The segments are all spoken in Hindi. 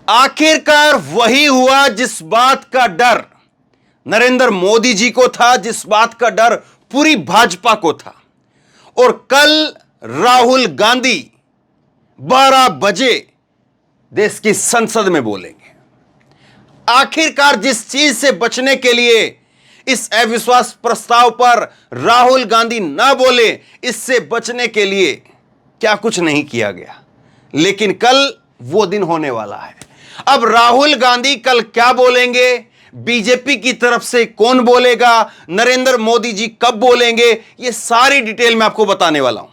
आखिरकार वही हुआ जिस बात का डर नरेंद्र मोदी जी को था, जिस बात का डर पूरी भाजपा को था। और कल राहुल गांधी 12 बजे देश की संसद में बोलेंगे। आखिरकार जिस चीज से बचने के लिए इस अविश्वास प्रस्ताव पर राहुल गांधी ना बोले, इससे बचने के लिए क्या कुछ नहीं किया गया, लेकिन कल वो दिन होने वाला है। अब राहुल गांधी कल क्या बोलेंगे, बीजेपी की तरफ से कौन बोलेगा, नरेंद्र मोदी जी कब बोलेंगे, ये सारी डिटेल मैं आपको बताने वाला हूं।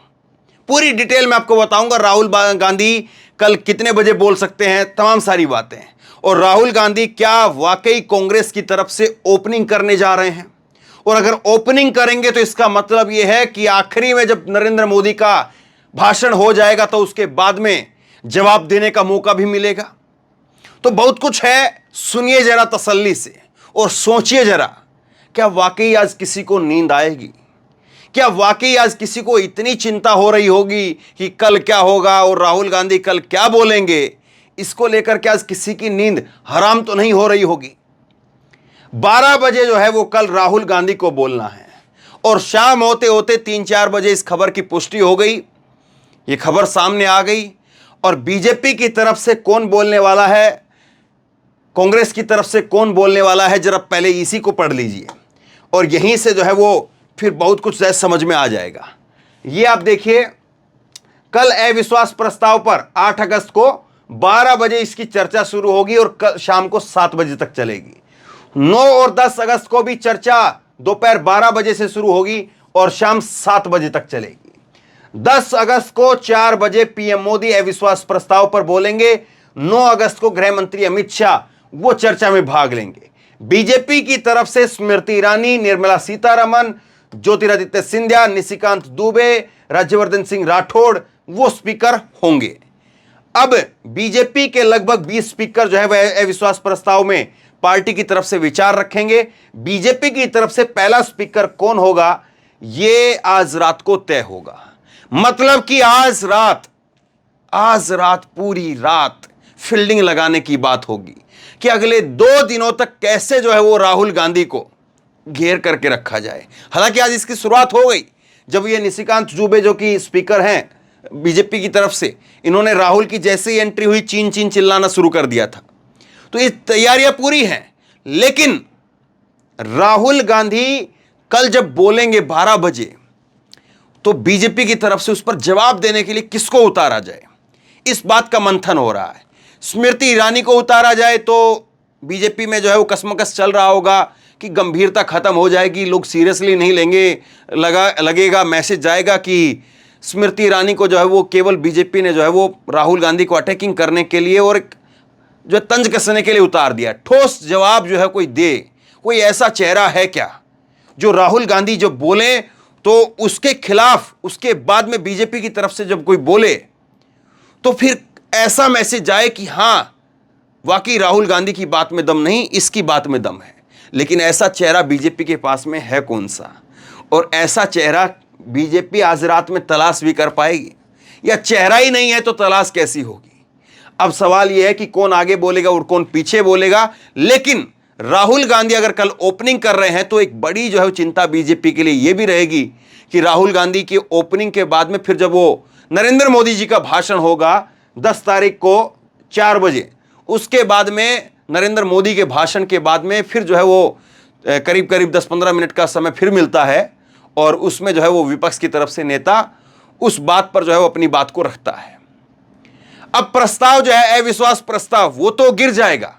पूरी डिटेल मैं आपको बताऊंगा। राहुल गांधी कल कितने बजे बोल सकते हैं, तमाम सारी बातें। और राहुल गांधी क्या वाकई कांग्रेस की तरफ से ओपनिंग करने जा रहे हैं, और अगर ओपनिंग करेंगे तो इसका मतलब यह है कि आखिरी में जब नरेंद्र मोदी का भाषण हो जाएगा तो उसके बाद में जवाब देने का मौका भी मिलेगा। तो बहुत कुछ है, सुनिए जरा तसल्ली से और सोचिए जरा, क्या वाकई आज किसी को नींद आएगी? क्या वाकई आज किसी को इतनी चिंता हो रही होगी कि कल क्या होगा और राहुल गांधी कल क्या बोलेंगे? इसको लेकर के आज किसी की नींद हराम तो नहीं हो रही होगी। 12 बजे जो है वो कल राहुल गांधी को बोलना है, और शाम होते होते 3-4 बजे इस खबर की पुष्टि हो गई। ये खबर सामने आ गई। और बीजेपी की तरफ से कौन बोलने वाला है, कांग्रेस की तरफ से कौन बोलने वाला है, जरा पहले इसी को पढ़ लीजिए, और यहीं से जो है वो फिर बहुत कुछ समझ में आ जाएगा। ये आप देखिए, कल अविश्वास प्रस्ताव पर 8 अगस्त को 12 बजे इसकी चर्चा शुरू होगी और कल शाम को 7 बजे तक चलेगी। 9 और 10 अगस्त को भी चर्चा दोपहर 12 बजे से शुरू होगी और शाम 7 बजे तक चलेगी। 10 अगस्त को 4 बजे पीएम मोदी अविश्वास प्रस्ताव पर बोलेंगे। 9 अगस्त को गृह मंत्री अमित शाह वो चर्चा में भाग लेंगे। बीजेपी की तरफ से स्मृति ईरानी, निर्मला सीतारमण, ज्योतिरादित्य सिंधिया, निशिकांत दुबे, राज्यवर्धन सिंह राठौड़ वो स्पीकर होंगे। अब बीजेपी के लगभग 20 स्पीकर जो है वह अविश्वास प्रस्ताव में पार्टी की तरफ से विचार रखेंगे। बीजेपी की तरफ से पहला स्पीकर कौन होगा, यह आज रात को तय होगा। मतलब कि आज रात पूरी रात फील्डिंग लगाने की बात होगी कि अगले 2 दिनों तक कैसे जो है वो राहुल गांधी को घेर करके रखा जाए। हालांकि आज इसकी शुरुआत हो गई जब ये निशिकांत दुबे जो कि स्पीकर हैं बीजेपी की तरफ से, इन्होंने राहुल की जैसे ही एंट्री हुई चीन चीन चिल्लाना शुरू कर दिया था। तो ये तैयारियां पूरी हैं, लेकिन राहुल गांधी कल जब बोलेंगे 12 बजे, तो बीजेपी की तरफ से उस पर जवाब देने के लिए किसको उतारा जाए, इस बात का मंथन हो रहा है। स्मृति ईरानी को उतारा जाए तो बीजेपी में जो है वो कसमकस चल रहा होगा कि गंभीरता खत्म हो जाएगी, लोग सीरियसली नहीं लेंगे, लगेगा मैसेज जाएगा कि स्मृति ईरानी को जो है वो केवल बीजेपी ने जो है वो राहुल गांधी को अटैकिंग करने के लिए और जो तंज कसने के लिए उतार दिया। ठोस जवाब जो है कोई दे, कोई ऐसा चेहरा है क्या जो राहुल गांधी जब बोले तो उसके खिलाफ उसके बाद में बीजेपी की तरफ से जब कोई बोले तो फिर ऐसा मैसेज जाए कि हां वाकई राहुल गांधी की बात में दम नहीं, इसकी बात में दम है। लेकिन ऐसा चेहरा बीजेपी के पास में है कौन सा, और ऐसा चेहरा बीजेपी आज रात में तलाश भी कर पाएगी, या चेहरा ही नहीं है तो तलाश कैसी होगी? अब सवाल यह है कि कौन आगे बोलेगा और कौन पीछे बोलेगा। लेकिन राहुल गांधी अगर कल ओपनिंग कर रहे हैं तो एक बड़ी जो है चिंता बीजेपी के लिए यह भी रहेगी कि राहुल गांधी की ओपनिंग के बाद में फिर जब वो नरेंद्र मोदी जी का भाषण होगा 10 तारीख को 4 बजे, उसके बाद में नरेंद्र मोदी के भाषण के बाद में फिर जो है वो करीब करीब 10-15 मिनट का समय फिर मिलता है, और उसमें जो है वो विपक्ष की तरफ से नेता उस बात पर जो है वो अपनी बात को रखता है। अब प्रस्ताव जो है अविश्वास प्रस्ताव वो तो गिर जाएगा,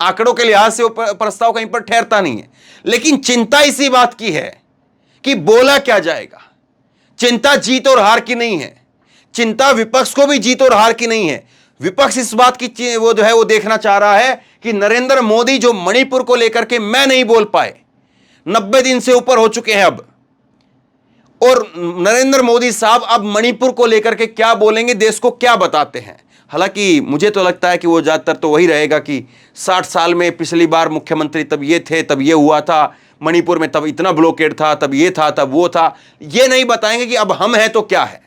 आंकड़ों के लिहाज से वो प्रस्ताव कहीं पर ठहरता नहीं है, लेकिन चिंता इसी बात की है कि बोला क्या जाएगा। चिंता जीत और हार की नहीं है, चिंता विपक्ष को भी जीत और हार की नहीं है। विपक्ष इस बात की वो जो है वो देखना चाह रहा है कि नरेंद्र मोदी जो मणिपुर को लेकर के मैं नहीं बोल पाए, 90 दिन से ऊपर हो चुके हैं अब, और नरेंद्र मोदी साहब अब मणिपुर को लेकर के क्या बोलेंगे, देश को क्या बताते हैं। हालांकि मुझे तो लगता है कि वो ज़्यादातर तो वही रहेगा कि 60 साल में पिछली बार मुख्यमंत्री तब ये थे, तब ये हुआ था, मणिपुर में तब इतना ब्लॉकेड था, तब ये था, तब वो था। ये नहीं बताएंगे कि अब हम हैं तो क्या है,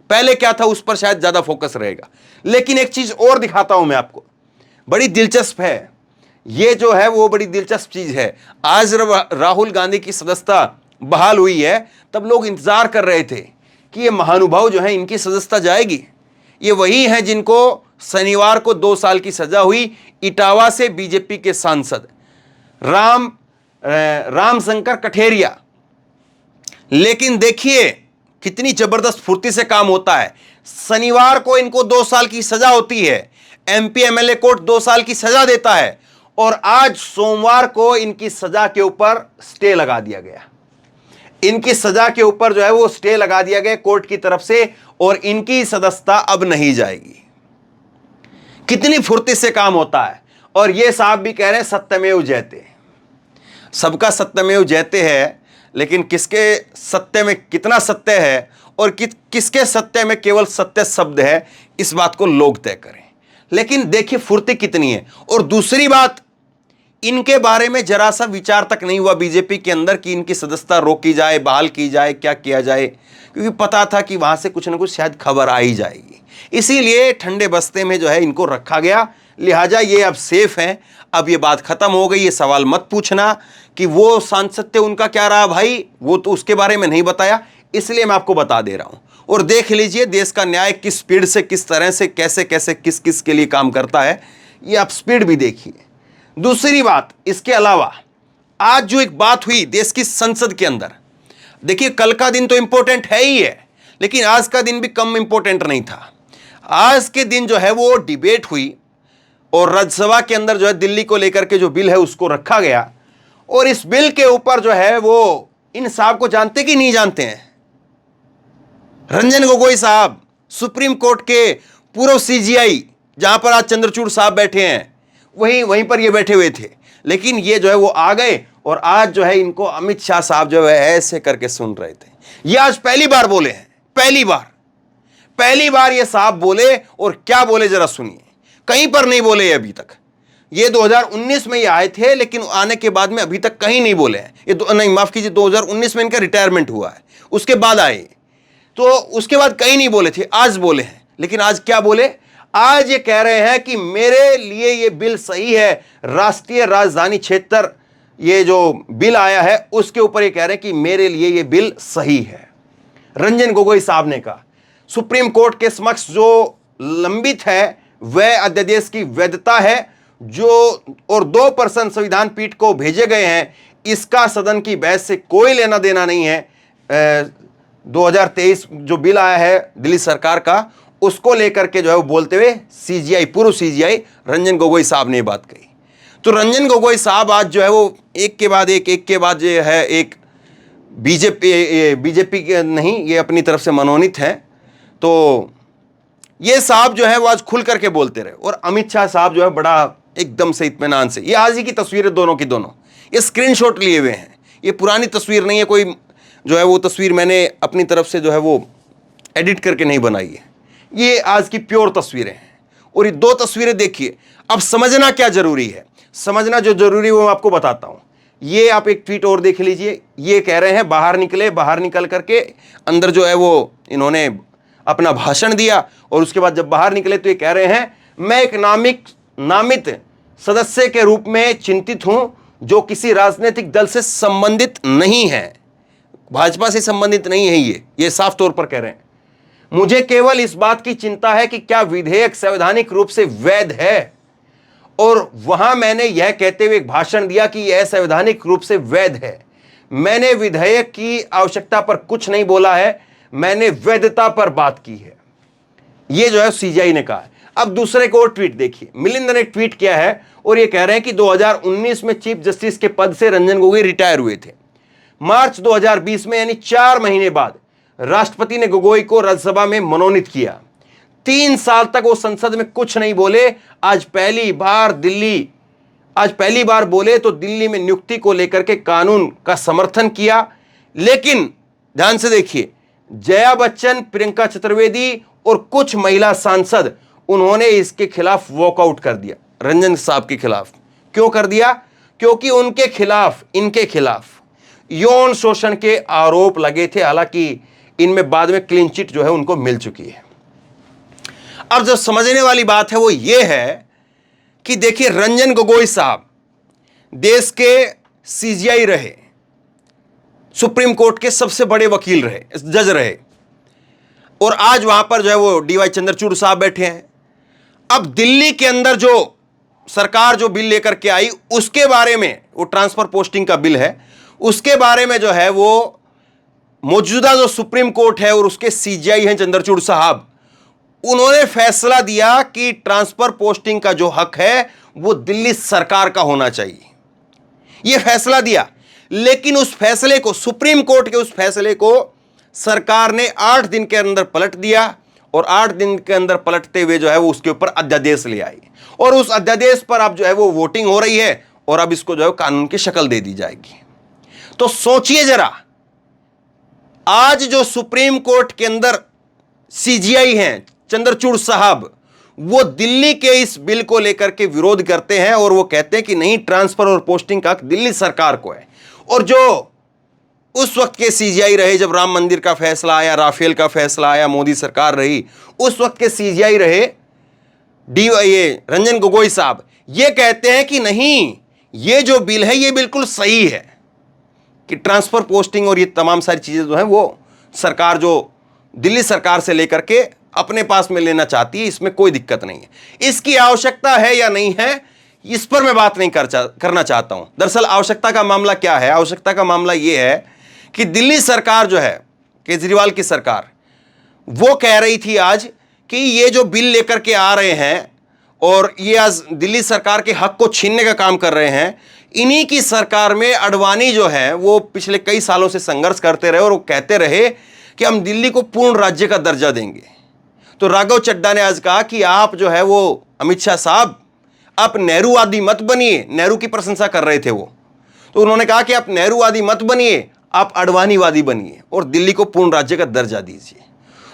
पहले क्या था, उस पर शायद ज़्यादा फोकस रहेगा। लेकिन एक चीज़ और दिखाता हूं मैं आपको, बड़ी दिलचस्प है, ये जो है वो बड़ी दिलचस्प चीज है। आज राहुल गांधी की सदस्यता बहाल हुई है, तब लोग इंतजार कर रहे थे कि ये महानुभाव जो है इनकी सदस्यता जाएगी। ये वही हैं जिनको शनिवार को 2 साल की सजा हुई, इटावा से बीजेपी के सांसद रामशंकर कठेरिया। लेकिन देखिए कितनी जबरदस्त फुर्ती से काम होता है। शनिवार को इनको 2 साल की सजा होती है, एमपी एमएलए कोर्ट 2 साल की सजा देता है, और आज सोमवार को इनकी सजा के ऊपर स्टे लगा दिया गया। इनकी सजा के ऊपर जो है वो स्टे लगा दिया गया कोर्ट की तरफ से, और इनकी सदस्यता अब नहीं जाएगी। कितनी फुर्ती से काम होता है। और ये साहब भी कह रहे हैं सत्यमेव जयते। सबका सत्यमेव जयते है, लेकिन किसके सत्य में कितना सत्य है और किसके सत्य में केवल सत्य शब्द है, इस बात को लोग तय करें। लेकिन देखिए फुर्ती कितनी है। और दूसरी बात, इनके बारे में जरा सा विचार तक नहीं हुआ बीजेपी के अंदर कि इनकी सदस्यता रोकी जाए, बहाल की जाए, क्या किया जाए, क्योंकि पता था कि वहां से कुछ ना कुछ शायद खबर आ ही जाएगी। इसीलिए ठंडे बस्ते में जो है इनको रखा गया। लिहाजा ये अब सेफ हैं, अब ये बात खत्म हो गई। ये सवाल मत पूछना कि वो सांसद थे उनका क्या रहा भाई, वो तो उसके बारे में नहीं बताया, इसलिए मैं आपको बता दे रहा हूं। और देख लीजिए देश का न्याय किस स्पीड से, किस तरह से, कैसे कैसे किस किस के लिए काम करता है, ये आप स्पीड भी देखिए। दूसरी बात, इसके अलावा आज जो एक बात हुई देश की संसद के अंदर, देखिए कल का दिन तो इंपॉर्टेंट है ही है, लेकिन आज का दिन भी कम इंपॉर्टेंट नहीं था। आज के दिन जो है वो डिबेट हुई और राज्यसभा के अंदर जो है दिल्ली को लेकर के जो बिल है उसको रखा गया। और इस बिल के ऊपर जो है वो इन साहब को जानते कि नहीं जानते हैं, रंजन गोगोई साहब, सुप्रीम कोर्ट के पूर्व सीजीआई, जहां पर आज चंद्रचूड़ साहब बैठे हैं, वहीं पर ये बैठे हुए थे। लेकिन ये जो है वो आ गए और आज जो है इनको अमित शाह साहब जो है ऐसे करके सुन रहे थे। ये आज पहली बार बोले हैं, पहली बार ये साहब बोले। और क्या बोले जरा सुनिए, कहीं पर नहीं बोले अभी तक। ये 2019 में ये आए थे, लेकिन आने के बाद में अभी तक कहीं नहीं बोले हैं। ये नहीं, माफ कीजिए, 2019 में इनका रिटायरमेंट हुआ है, उसके बाद आए, तो उसके बाद कहीं नहीं बोले थे, आज बोले हैं। लेकिन आज क्या बोले, आज ये कह रहे हैं कि मेरे लिए ये बिल सही है। राष्ट्रीय राजधानी क्षेत्र ये जो बिल आया है उसके ऊपर ये कह रहे हैं कि मेरे लिए ये बिल सही है। रंजन गोगोई साहब ने कहा सुप्रीम कोर्ट के समक्ष जो लंबित है वह अध्यादेश की वैधता है, जो और 2 पर्सन संविधान पीठ को भेजे गए हैं, इसका सदन की बहस से कोई लेना देना नहीं है। 2023 जो बिल आया है दिल्ली सरकार का, उसको लेकर के जो है वो बोलते हुए सीजीआई, पूर्व सीजीआई रंजन गोगोई साहब ने ये बात कही। तो रंजन गोगोई साहब आज जो है वो एक के बाद जो है एक बीजेपी के नहीं, ये अपनी तरफ से मनोनीत हैं। तो ये साहब जो है वो आज खुल करके बोलते रहे। और अमित शाह साहब जो है बड़ा एकदम से इत्मीनान से, ये आज ही की तस्वीरें दोनों की दोनों, ये स्क्रीनशॉट लिए हुए हैं, ये पुरानी तस्वीर नहीं है, कोई जो है वो तस्वीर मैंने अपनी तरफ से जो है वो एडिट करके नहीं बनाई है, ये आज की प्योर तस्वीरें हैं। और ये 2 तस्वीरें देखिए। अब समझना क्या जरूरी है, समझना जो जरूरी है वो मैं आपको बताता हूं। ये आप एक ट्वीट और देख लीजिए। ये कह रहे हैं बाहर निकल करके अंदर जो है वो इन्होंने अपना भाषण दिया, और उसके बाद जब बाहर निकले तो ये कह रहे हैं मैं एक नामित सदस्य के रूप में चिंतित हूं जो किसी राजनीतिक दल से संबंधित नहीं है, भाजपा से संबंधित नहीं है। ये साफ तौर पर कह रहे हैं मुझे केवल इस बात की चिंता है कि क्या विधेयक संवैधानिक रूप से वैध है। और वहां मैंने यह कहते हुए एक भाषण दिया कि यह संवैधानिक रूप से वैध है। मैंने विधेयक की आवश्यकता पर कुछ नहीं बोला है, मैंने वैधता पर बात की है। यह जो है सीजीआई ने कहा है। अब दूसरे को और ट्वीट देखिए, मिलिंद ने ट्वीट किया है और यह कह रहे हैं कि 2019 में चीफ जस्टिस के पद से रंजन गोगोई रिटायर हुए थे। मार्च 2020 में यानी 4 महीने बाद राष्ट्रपति ने गोगोई को राज्यसभा में मनोनीत किया। 3 साल तक वो संसद में कुछ नहीं बोले। आज पहली बार बोले तो दिल्ली में नियुक्ति को लेकर के कानून का समर्थन किया। लेकिन ध्यान से देखिए, जया बच्चन, प्रियंका चतुर्वेदी और कुछ महिला सांसद, उन्होंने इसके खिलाफ वॉकआउट कर दिया, रंजन साहब के खिलाफ। क्यों कर दिया? क्योंकि उनके खिलाफ, इनके खिलाफ यौन शोषण के आरोप लगे थे। हालांकि इनमें बाद में क्लीन चिट जो है उनको मिल चुकी है। अब जो समझने वाली बात है वो ये है कि देखिए रंजन गोगोई साहब देश के सीजीआई रहे, सुप्रीम कोर्ट के सबसे बड़े वकील रहे, जज रहे, और आज वहां पर जो है वो डीवाई चंद्रचूड़ साहब बैठे हैं। अब दिल्ली के अंदर जो सरकार जो बिल लेकर के आई उसके बारे में, वो ट्रांसफर पोस्टिंग का बिल है, उसके बारे में जो है वो मौजूदा जो सुप्रीम कोर्ट है और उसके सीजीआई हैं चंद्रचूड़ साहब, उन्होंने फैसला दिया कि ट्रांसफर पोस्टिंग का जो हक है वो दिल्ली सरकार का होना चाहिए। यह फैसला दिया, लेकिन उस फैसले को, सुप्रीम कोर्ट के उस फैसले को सरकार ने 8 दिन के अंदर पलट दिया, और 8 दिन के अंदर पलटते हुए जो है वो उसके ऊपर अध्यादेश ले आई, और उस अध्यादेश पर अब जो है वो वोटिंग हो रही है, और अब इसको जो है कानून की शक्ल दे दी जाएगी। तो सोचिए जरा, आज जो सुप्रीम कोर्ट के अंदर सीजीआई हैं चंद्रचूड़ साहब, वो दिल्ली के इस बिल को लेकर के विरोध करते हैं और वो कहते हैं कि नहीं, ट्रांसफर और पोस्टिंग का हक दिल्ली सरकार को है। और जो उस वक्त के सीजीआई रहे, जब राम मंदिर का फैसला आया, राफेल का फैसला आया, मोदी सरकार रही, उस वक्त के सीजीआई रहे रंजन गोगोई साहब, ये कहते हैं कि नहीं, ये जो बिल है ये बिल्कुल सही है कि ट्रांसफर पोस्टिंग और ये तमाम सारी चीजें जो हैं वो सरकार जो दिल्ली सरकार से लेकर के अपने पास में लेना चाहती है, इसमें कोई दिक्कत नहीं है। इसकी आवश्यकता है या नहीं है, इस पर मैं बात नहीं करना चाहता हूं। दरअसल आवश्यकता का मामला क्या है? आवश्यकता का मामला यह है कि दिल्ली सरकार जो है, केजरीवाल की सरकार, वो कह रही थी आज कि ये जो बिल लेकर के आ रहे हैं और ये आज दिल्ली सरकार के हक को छीनने का काम कर रहे हैं, इन्हीं की सरकार में अडवाणी जो है वो पिछले कई सालों से संघर्ष करते रहे और वो कहते रहे कि हम दिल्ली को पूर्ण राज्य का दर्जा देंगे। तो राघव चड्ढा ने आज कहा कि आप जो है वो अमित शाह साहब, आप नेहरूवादी मत बनिए। नेहरू की प्रशंसा कर रहे थे वो, तो उन्होंने कहा कि आप नेहरूवादी मत बनिए, आप अडवाणीवादी बनिए और दिल्ली को पूर्ण राज्य का दर्जा दीजिए।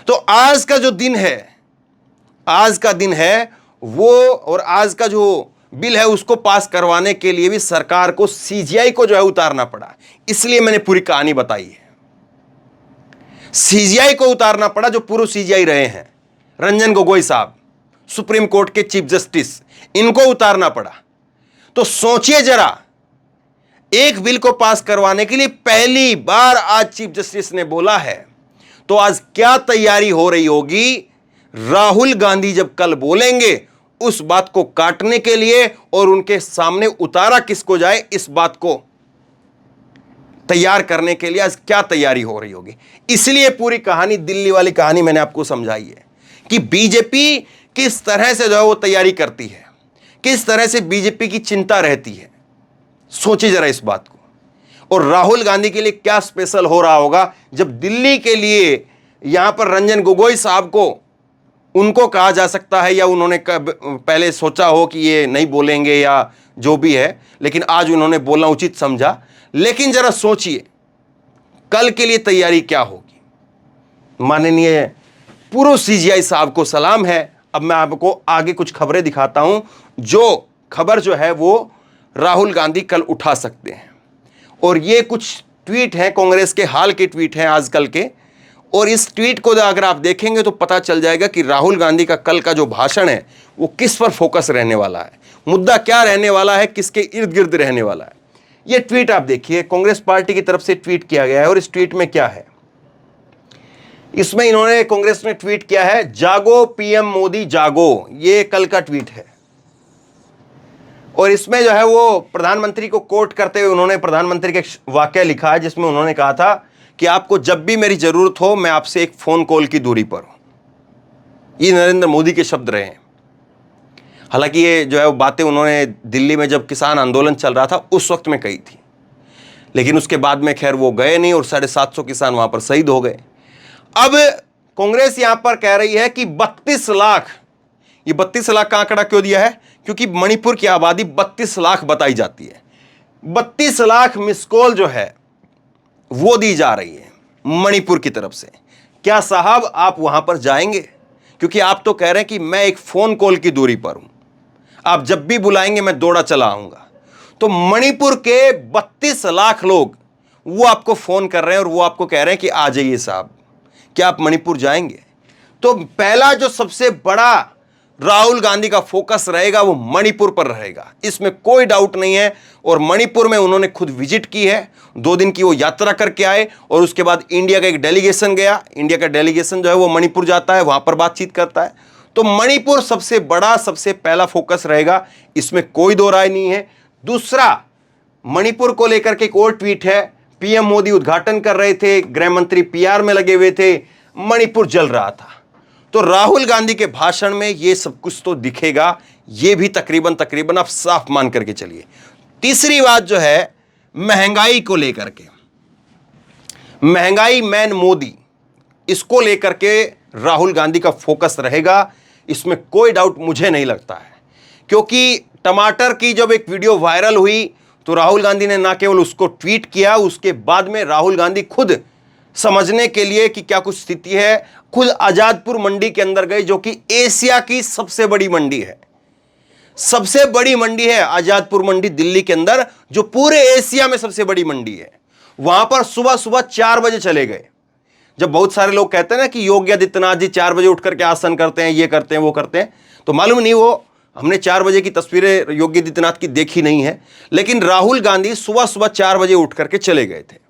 तो आज का जो दिन है, आज का दिन है वो, और आज का जो बिल है उसको पास करवाने के लिए भी सरकार को, सीजीआई को जो है उतारना पड़ा। इसलिए मैंने पूरी कहानी बताई है। सीजीआई को उतारना पड़ा, जो पूर्व सीजीआई रहे हैं, रंजन गोगोई साहब, सुप्रीम कोर्ट के चीफ जस्टिस, इनको उतारना पड़ा। तो सोचिए जरा, एक बिल को पास करवाने के लिए पहली बार आज चीफ जस्टिस ने बोला है, तो आज क्या तैयारी हो रही होगी। राहुल गांधी जब कल बोलेंगे उस बात को काटने के लिए और उनके सामने उतारा किसको जाए, इस बात को तैयार करने के लिए आज क्या तैयारी हो रही होगी। इसलिए पूरी कहानी, दिल्ली वाली कहानी मैंने आपको समझाई है कि बीजेपी किस तरह से जो है वो तैयारी करती है, किस तरह से बीजेपी की चिंता रहती है। सोचिए जरा इस बात को। और राहुल गांधी के लिए क्या स्पेशल हो रहा होगा जब दिल्ली के लिए यहां पर रंजन गोगोई साहब को, उनको कहा जा सकता है, या उन्होंने पहले सोचा हो कि ये नहीं बोलेंगे या जो भी है, लेकिन आज उन्होंने बोलना उचित समझा। लेकिन जरा सोचिए कल के लिए तैयारी क्या होगी। माननीय पूर्व सीजीआई साहब को सलाम है। अब मैं आपको आगे कुछ खबरें दिखाता हूं, जो खबर जो है वो राहुल गांधी कल उठा सकते हैं। और ये कुछ ट्वीट हैं, कांग्रेस के हाल के ट्वीट हैं आजकल के, और इस ट्वीट को अगर आप देखेंगे तो पता चल जाएगा कि राहुल गांधी का कल का जो भाषण है वो किस पर फोकस रहने वाला है, मुद्दा क्या रहने वाला है, किसके इर्द गिर्द रहने वाला है। ये ट्वीट आप देखिए, कांग्रेस पार्टी की तरफ से ट्वीट किया गया है। और इस ट्वीट में क्या है, इसमें इन्होंने, कांग्रेस ने ट्वीट किया है, जागो पीएम मोदी जागो। ये कल का ट्वीट है। और इसमें जो है वो प्रधानमंत्री को कोट करते हुए उन्होंने प्रधानमंत्री का एक वाक्य लिखा है, जिसमें उन्होंने कहा था कि आपको जब भी मेरी जरूरत हो मैं आपसे एक फोन कॉल की दूरी पर हूं। ये नरेंद्र मोदी के शब्द रहे हैं। हालांकि ये जो है वो बातें उन्होंने दिल्ली में जब किसान आंदोलन चल रहा था उस वक्त में कही थी, लेकिन उसके बाद में खैर वो गए नहीं और 750 किसान वहां पर शहीद हो गए। अब कांग्रेस यहां पर कह रही है कि 32 लाख, ये 32 लाख का आंकड़ा क्यों दिया है, क्योंकि मणिपुर की आबादी 32 लाख बताई जाती है। 32 लाख मिस कॉल जो है वो दी जा रही है मणिपुर की तरफ से। क्या साहब आप वहां पर जाएंगे? क्योंकि आप तो कह रहे हैं कि मैं एक फोन कॉल की दूरी पर हूं, आप जब भी बुलाएंगे मैं दौड़ा चला आऊंगा। तो मणिपुर के 32 लाख लोग वो आपको फोन कर रहे हैं और वो आपको कह रहे हैं कि आ जाइए साहब, क्या आप मणिपुर जाएंगे? तो पहला जो सबसे बड़ा राहुल गांधी का फोकस रहेगा वो मणिपुर पर रहेगा, इसमें कोई डाउट नहीं है। और मणिपुर में उन्होंने खुद विजिट की है, 2 दिन की वो यात्रा करके आए और उसके बाद इंडिया का एक डेलीगेशन गया। इंडिया का डेलीगेशन जो है वो मणिपुर जाता है, वहां पर बातचीत करता है। तो मणिपुर सबसे बड़ा, सबसे पहला फोकस रहेगा, इसमें कोई दो राय नहीं है। दूसरा, मणिपुर को लेकर के एक और ट्वीट है, पीएम मोदी उद्घाटन कर रहे थे, गृह मंत्री पीआर में लगे हुए थे, मणिपुर जल रहा था। तो राहुल गांधी के भाषण में ये सब कुछ तो दिखेगा, ये भी तकरीबन आप साफ मान करके चलिए। तीसरी बात जो है महंगाई को लेकर के, महंगाई मैन मोदी, इसको लेकर के राहुल गांधी का फोकस रहेगा, इसमें कोई डाउट मुझे नहीं लगता है। क्योंकि टमाटर की जब एक वीडियो वायरल हुई तो राहुल गांधी ने ना केवल उसको ट्वीट किया, उसके बाद में राहुल गांधी खुद समझने के लिए कि क्या कुछ स्थिति है, खुद आजादपुर मंडी के अंदर गए, जो कि एशिया की सबसे बड़ी मंडी है। सबसे बड़ी मंडी है आजादपुर मंडी दिल्ली के अंदर, जो पूरे एशिया में सबसे बड़ी मंडी है। वहां पर सुबह सुबह 4 बजे चले गए। जब बहुत सारे लोग कहते हैं ना कि योगी आदित्यनाथ जी 4 बजे उठ करके आसन करते हैं, ये करते हैं, वो करते हैं, तो मालूम नहीं, वो हमने 4 बजे की तस्वीरें योगी आदित्यनाथ की देखी नहीं है। लेकिन राहुल गांधी सुबह सुबह 4 बजे उठ करके चले गए थे।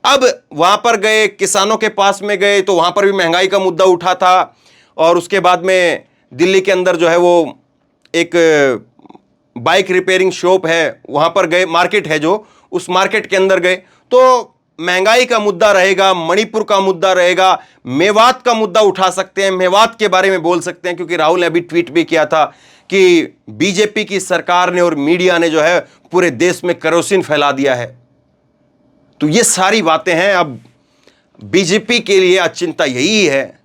अब वहां पर गए, किसानों के पास में गए, तो वहां पर भी महंगाई का मुद्दा उठा था। और उसके बाद में दिल्ली के अंदर जो है वो एक बाइक रिपेयरिंग शॉप है, वहां पर गए, मार्केट है जो, उस मार्केट के अंदर गए। तो महंगाई का मुद्दा रहेगा, मणिपुर का मुद्दा रहेगा, मेवात का मुद्दा उठा सकते हैं, मेवात के बारे में बोल सकते हैं, क्योंकि राहुल ने अभी ट्वीट भी किया था कि बीजेपी की सरकार ने और मीडिया ने जो है पूरे देश में केरोसिन फैला दिया है। तो ये सारी बातें हैं। अब बीजेपी के लिए आज चिंता यही है,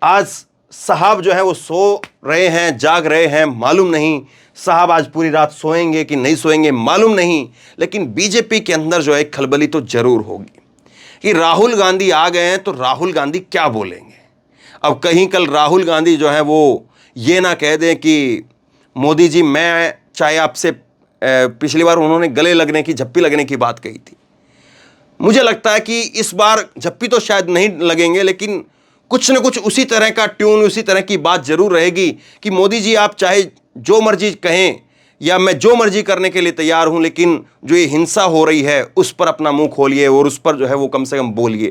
आज साहब जो है वो सो रहे हैं, जाग रहे हैं, मालूम नहीं। साहब आज पूरी रात सोएंगे कि नहीं सोएंगे मालूम नहीं। लेकिन बीजेपी के अंदर जो है खलबली तो जरूर होगी कि राहुल गांधी आ गए हैं तो राहुल गांधी क्या बोलेंगे। अब कहीं कल राहुल गांधी जो है वो ये ना कह दें कि मोदी जी, मैं चाहे आपसे, पिछली बार उन्होंने गले लगने की, झप्पी लगने की बात कही थी। मुझे लगता है कि इस बार झप्पी तो शायद नहीं लगेंगे, लेकिन कुछ न कुछ उसी तरह का ट्यून, उसी तरह की बात जरूर रहेगी कि मोदी जी आप चाहे जो मर्जी कहें या मैं जो मर्जी करने के लिए तैयार हूं, लेकिन जो ये हिंसा हो रही है उस पर अपना मुंह खोलिए और उस पर जो है वो कम से कम बोलिए।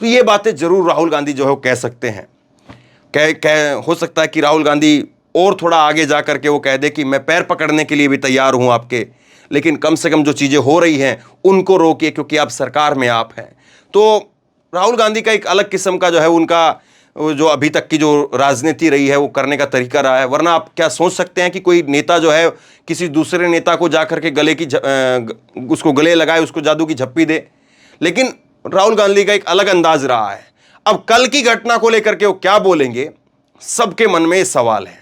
तो ये बातें जरूर राहुल गांधी जो है वो कह सकते हैं। हो सकता है कि राहुल गांधी और थोड़ा आगे जा करके वो कह दे कि मैं पैर पकड़ने के लिए भी तैयार हूं आपके, लेकिन कम से कम जो चीज़ें हो रही हैं उनको रोकिए, क्योंकि आप सरकार में आप हैं। तो राहुल गांधी का एक अलग किस्म का जो है उनका जो अभी तक की जो राजनीति रही है वो करने का तरीका रहा है। वरना आप क्या सोच सकते हैं कि कोई नेता जो है किसी दूसरे नेता को जा करके उसको गले लगाए, उसको जादू की झप्पी दे। लेकिन राहुल गांधी का एक अलग अंदाज रहा है। अब कल की घटना को लेकर के वो क्या बोलेंगे, सबके मन में ये सवाल है,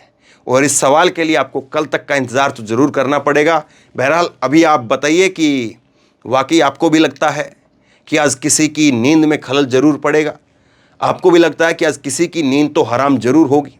और इस सवाल के लिए आपको कल तक का इंतजार तो जरूर करना पड़ेगा। बहरहाल अभी आप बताइए कि वाकई आपको भी लगता है कि आज किसी की नींद में खलल जरूर पड़ेगा, आपको भी लगता है कि आज किसी की नींद तो हराम जरूर होगी।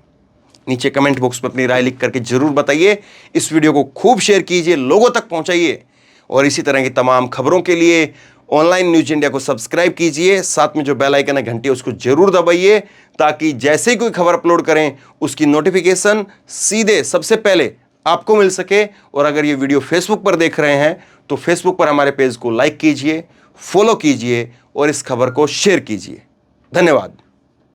नीचे कमेंट बॉक्स में अपनी राय लिख करके जरूर बताइए। इस वीडियो को खूब शेयर कीजिए, लोगों तक पहुंचाइए, और इसी तरह की तमाम खबरों के लिए ऑनलाइन न्यूज इंडिया को सब्सक्राइब कीजिए। साथ में जो बेल आइकन है घंटी उसको जरूर दबाइए, ताकि जैसे ही कोई खबर अपलोड करें उसकी नोटिफिकेशन सीधे सबसे पहले आपको मिल सके। और अगर ये वीडियो फेसबुक पर देख रहे हैं तो फेसबुक पर हमारे पेज को लाइक कीजिए, फॉलो कीजिए और इस खबर को शेयर कीजिए। धन्यवाद।